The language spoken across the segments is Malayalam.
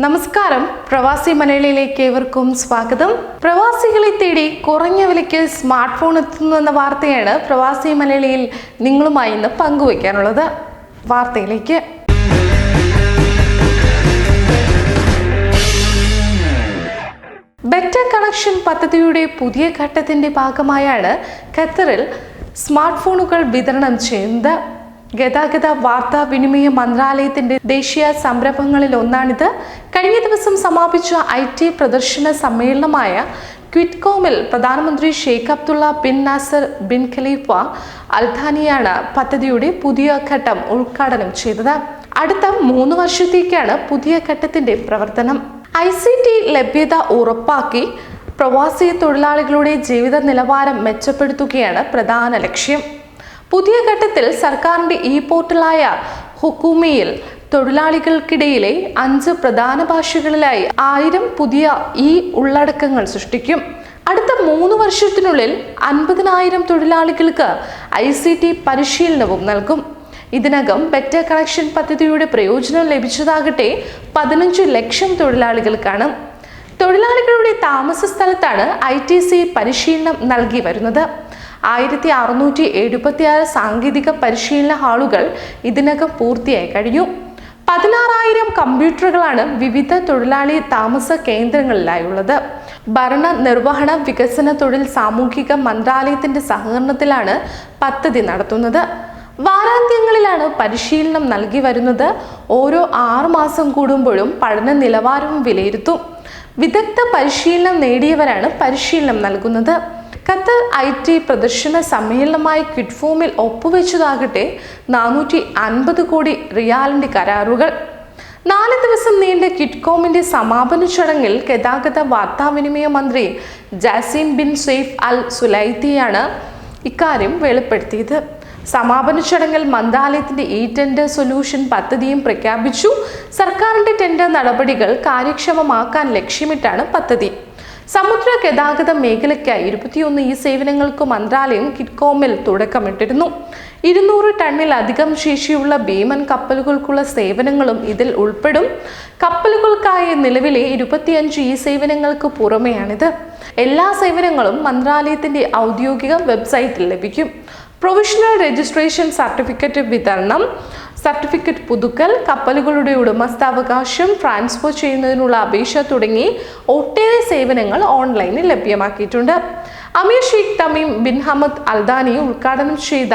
നമസ്കാരം, പ്രവാസി മലയാളിയിലേക്ക് ഏവർക്കും സ്വാഗതം. പ്രവാസികളെ തേടി കുറഞ്ഞ വിലയ്ക്ക് സ്മാർട്ട് ഫോൺ എത്തുന്നുവെന്ന വാർത്തയാണ് പ്രവാസി മലയാളിയിൽ നിങ്ങളുമായി ഇന്ന് പങ്കുവയ്ക്കാനുള്ളത്. വാർത്തയിലേക്ക്. ബെറ്റർ കണക്ഷൻ പദ്ധതിയുടെ പുതിയ ഘട്ടത്തിന്റെ ഭാഗമായാണ് ഖത്തറിൽ സ്മാർട്ട് ഫോണുകൾ വിതരണം ചെയ്യുന്നത്. ഗതാഗത വാർത്താവിനിമയ മന്ത്രാലയത്തിന്റെ ദേശീയ സംരംഭങ്ങളിൽ ഒന്നാണിത്. കഴിഞ്ഞ ദിവസം സമാപിച്ച IT പ്രദർശന സമ്മേളനമായ ക്വിറ്റ്കോമിൽ പ്രധാനമന്ത്രി Sheikh Abdullah bin Nasser bin Khalifa അൽഥാനിയാണ് പദ്ധതിയുടെ പുതിയ ഘട്ടം ഉദ്ഘാടനം ചെയ്തത്. അടുത്ത 3 വർഷത്തേക്കാണ് പുതിയ ഘട്ടത്തിന്റെ പ്രവർത്തനം. ICT ലഭ്യത ഉറപ്പാക്കി പ്രവാസി തൊഴിലാളികളുടെ ജീവിത നിലവാരം മെച്ചപ്പെടുത്തുകയാണ് പ്രധാന ലക്ഷ്യം. പുതിയ ഘട്ടത്തിൽ സർക്കാരിന്റെ പോർട്ടലായ ഹുക്കൂമയിൽ തൊഴിലാളികൾക്കിടയിലെ 5 പ്രധാന ഭാഷകളിലായി 1000 പുതിയ ഉള്ളടക്കങ്ങൾ സൃഷ്ടിക്കും. അടുത്ത 3 വർഷത്തിനുള്ളിൽ 50,000 തൊഴിലാളികൾക്ക് ICT പരിശീലനവും നൽകും. ഇതിനകം ബെറ്റർ കണക്ഷൻ പദ്ധതിയുടെ പ്രയോജനം ലഭിച്ചതാകട്ടെ 15 ലക്ഷം തൊഴിലാളികൾക്കാണ്. തൊഴിലാളികളുടെ താമസ സ്ഥലത്താണ് ITC പരിശീലനം നൽകി വരുന്നത്. 1676 സാങ്കേതിക പരിശീലന ഹാളുകൾ ഇതിനകം പൂർത്തിയായി കഴിഞ്ഞു. 16,000 കമ്പ്യൂട്ടറുകളാണ് വിവിധ തൊഴിലാളി താമസ കേന്ദ്രങ്ങളിലായുള്ളത്. ഭരണ നിർവഹണ വികസന തൊഴിൽ സാമൂഹിക മന്ത്രാലയത്തിന്റെ സഹകരണത്തിലാണ് പദ്ധതി നടത്തുന്നത്. വാരാന്ത്യങ്ങളിലാണ് പരിശീലനം നൽകി വരുന്നത്. ഓരോ 6 മാസം കൂടുമ്പോഴും പഠന നിലവാരവും വിലയിരുത്തും. വിദഗ്ധ പരിശീലനം നേടിയവരാണ് പരിശീലനം നൽകുന്നത്. ഖത്തർ IT പ്രദർശന സമ്മേളനമായ ക്വിറ്റ്കോമിൽ ഒപ്പുവെച്ചതാകട്ടെ 450 കോടി റിയാലിന്റെ കരാറുകൾ. 4 ദിവസം നീണ്ട ക്വിറ്റ്കോമിന്റെ സമാപന ചടങ്ങിൽ ഗതാഗത വാർത്താവിനിമയ മന്ത്രി ജാസിം ബിൻ സെയ്ഫ് അൽ സുലൈത്തിയാണ് ഇക്കാര്യം വെളിപ്പെടുത്തിയത്. സമാപന ചടങ്ങിൽ മന്ത്രാലയത്തിന്റെ ടെൻഡർ സൊല്യൂഷൻ പദ്ധതിയും പ്രഖ്യാപിച്ചു. സർക്കാരിന്റെ ടെൻഡർ നടപടികൾ കാര്യക്ഷമമാക്കാൻ ലക്ഷ്യമിട്ടാണ് പദ്ധതി. സമുദ്ര ഗതാഗത മേഖലയ്ക്കായി 21 സേവനങ്ങൾക്ക് മന്ത്രാലയം ക്വിറ്റ്കോമിൽ തുടക്കമിട്ടിരുന്നു. 200 ടണ്ണിലധികം ശേഷിയുള്ള ഭീമൻ കപ്പലുകൾക്കുള്ള സേവനങ്ങളും ഇതിൽ ഉൾപ്പെടും. കപ്പലുകൾക്കായി നിലവിലെ 25 സേവനങ്ങൾക്ക് പുറമെയാണിത്. എല്ലാ സേവനങ്ങളും മന്ത്രാലയത്തിന്റെ ഔദ്യോഗിക വെബ്സൈറ്റിൽ ലഭിക്കും. പ്രൊവിഷണൽ രജിസ്ട്രേഷൻ സർട്ടിഫിക്കറ്റ് വിതരണം, സർട്ടിഫിക്കറ്റ് പുതുക്കൽ, കപ്പലുകളുടെ ഉടമസ്ഥാവകാശം ട്രാൻസ്ഫർ ചെയ്യുന്നതിനുള്ള അപേക്ഷ തുടങ്ങി ഒട്ടേറെ സേവനങ്ങൾ ഓൺലൈനിൽ ലഭ്യമാക്കിയിട്ടുണ്ട്. അമീർ ഷെയ്ഖ് തമീം ബിൻ ഹമദ് അൽദാനി ഉദ്ഘാടനം ചെയ്ത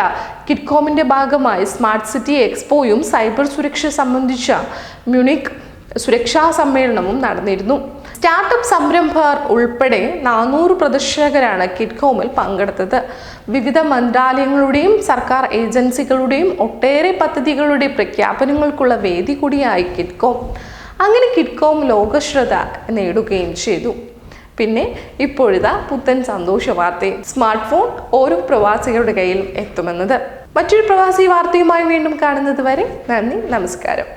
ക്വിറ്റ്കോമിന്റെ ഭാഗമായി സ്മാർട്ട് സിറ്റി എക്സ്പോയും സൈബർ സുരക്ഷ സംബന്ധിച്ച മ്യൂണിക് സുരക്ഷാ സമ്മേളനവും നടന്നിരുന്നു. സ്റ്റാർട്ടപ്പ് സംരംഭകർ ഉൾപ്പെടെ 400 പ്രദർശകരാണ് ക്വിറ്റ്കോമിൽ പങ്കെടുത്തത്. വിവിധ മന്ത്രാലയങ്ങളുടെയും സർക്കാർ ഏജൻസികളുടെയും ഒട്ടേറെ പദ്ധതികളുടെ പ്രഖ്യാപനങ്ങൾക്കുള്ള വേദി കൂടിയായി ക്വിറ്റ്കോം. അങ്ങനെ ക്വിറ്റ്കോം ലോകശ്രദ്ധ നേടുകയും ചെയ്തു. പിന്നെ ഇപ്പോഴിതാ പുത്തൻ സന്തോഷ വാർത്തയും. സ്മാർട്ട് ഫോൺ ഓരോ പ്രവാസികളുടെ കയ്യിലും എത്തുമെന്നത്. മറ്റൊരു പ്രവാസി വാർത്തയുമായി വീണ്ടും കാണുന്നത് വരെ നന്ദി, നമസ്കാരം.